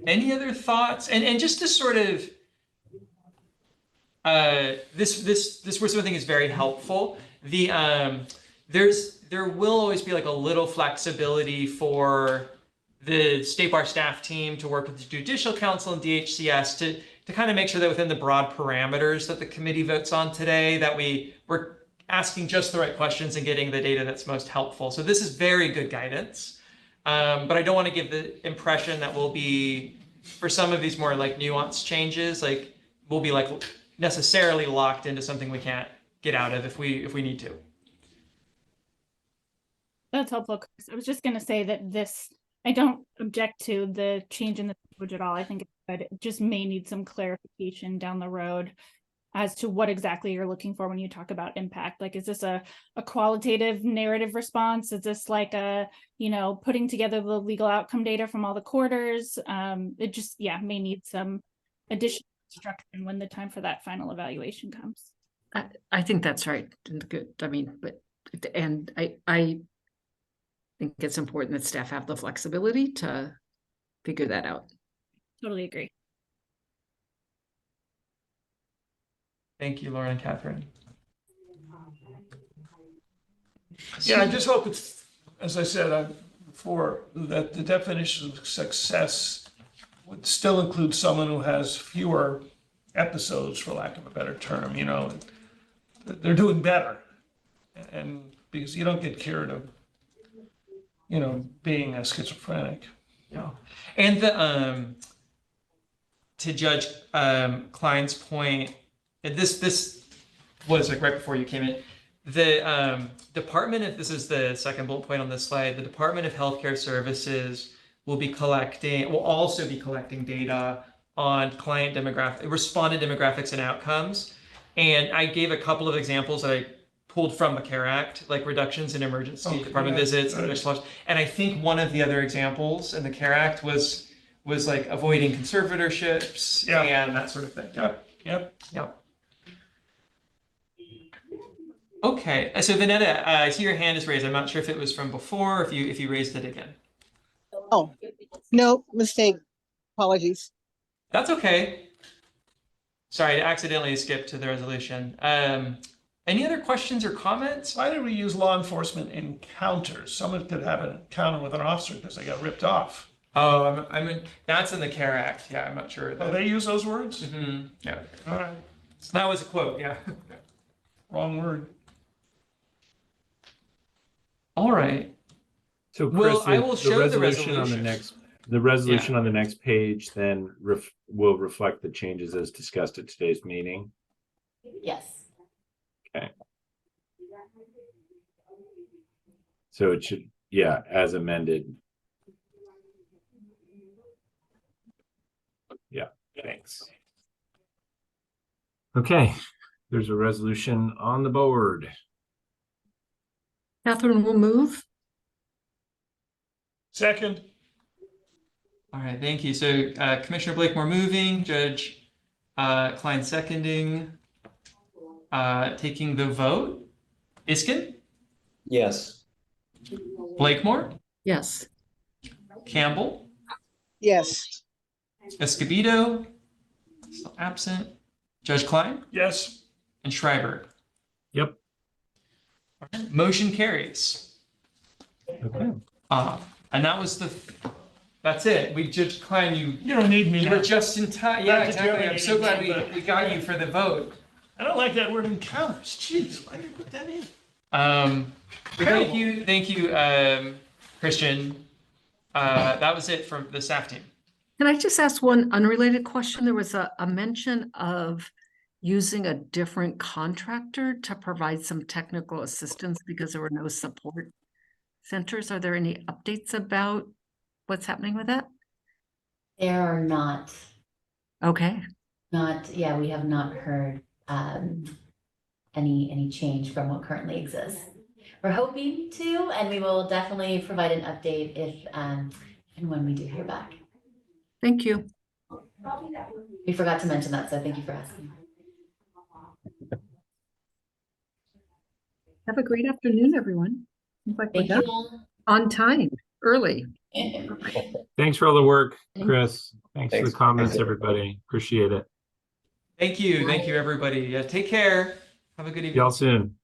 Any other thoughts? And just to sort of. This word thing is very helpful. There will always be like a little flexibility for the State Bar staff team to work with the Judicial Council and DHCS to kind of make sure that within the broad parameters that the committee votes on today, that we're asking just the right questions and getting the data that's most helpful. So this is very good guidance, but I don't want to give the impression that we'll be, for some of these more like nuanced changes, like we'll be like necessarily locked into something we can't get out of if we need to. That's helpful, Chris. I was just going to say that I don't object to the change in the language at all. I think it's good. It just may need some clarification down the road as to what exactly you're looking for when you talk about impact. Like, is this a qualitative narrative response? Is this like putting together the legal outcome data from all the quarters? It just, may need some additional instruction when the time for that final evaluation comes. I think that's right. Good. I mean, I think it's important that staff have the flexibility to figure that out. Totally agree. Thank you, Lauren and Catherine. Yeah, I just hope it's, as I said before, that the definition of success would still include someone who has fewer episodes, for lack of a better term. They're doing better, and because you don't get cured of being a schizophrenic. Yeah, and to Judge Klein's point, and this was like right before you came in, the Department of, this is the second bullet point on this slide, the Department of Healthcare Services will also be collecting data on client demographic, respondent demographics and outcomes. And I gave a couple of examples that I pulled from the CARE Act, like reductions in emergency Okay, department yeah, visits. right. And I think one of the other examples in the CARE Act was like avoiding conservatorships Yeah. and that sort of thing. Yep. Yep. Okay, so Vanetta, I see your hand is raised. I'm not sure if it was from before, or if you raised it again. Oh, no, mistake. Apologies. That's okay. Sorry, I accidentally skipped to the resolution. Any other questions or comments? Why did we use law enforcement encounters? Someone could have an encounter with an officer because they got ripped off. Oh, that's in the CARE Act. Yeah, I'm not sure. Oh, they use those words? Mhm, yeah, All right, so that was a quote. Yeah. wrong word. All right. So Well, Chris, I will show the resolution on the resolutions. resolution on the next page then will reflect the changes as discussed at today's meeting. Yes. So it should, yeah, as amended. Yeah, thanks. Okay, there's a resolution on the board. Catherine will move. Second, All right, thank you. So Commissioner Blakemore moving, Judge Klein seconding, taking the vote. Iskin, Yes. Blakemore, Yes. Campbell, Yes. Escobedo, still absent, Judge Klein, yes. and Schreiber. Yep. All right, motion carries. Okay. And that was that's it. Judge Klein, You don't need me you now. were just in time. Yeah, Not that exactly. you're I'm so glad anything, we got you for the vote. I don't like that word encounters. Jeez, why did you put that in? Thank you, Christian. That was it from the staff team. Can I just ask one unrelated question? There was a mention of using a different contractor to provide some technical assistance because there were no support centers. Are there any updates about what's happening with that? There are not, Okay. yeah, we have not heard any change from what currently exists. We're hoping to, and we will definitely provide an update if and when we do hear back. Thank you. We forgot to mention that, so thank you for asking. Have a great afternoon, everyone. Seems like we're Thank you done. all. On time, early. Thanks for all the work, Chris. Thanks for Thanks. the comments, Thanks. everybody. Appreciate it. Thank you, everybody. Take care. Have a good evening. Y'all soon.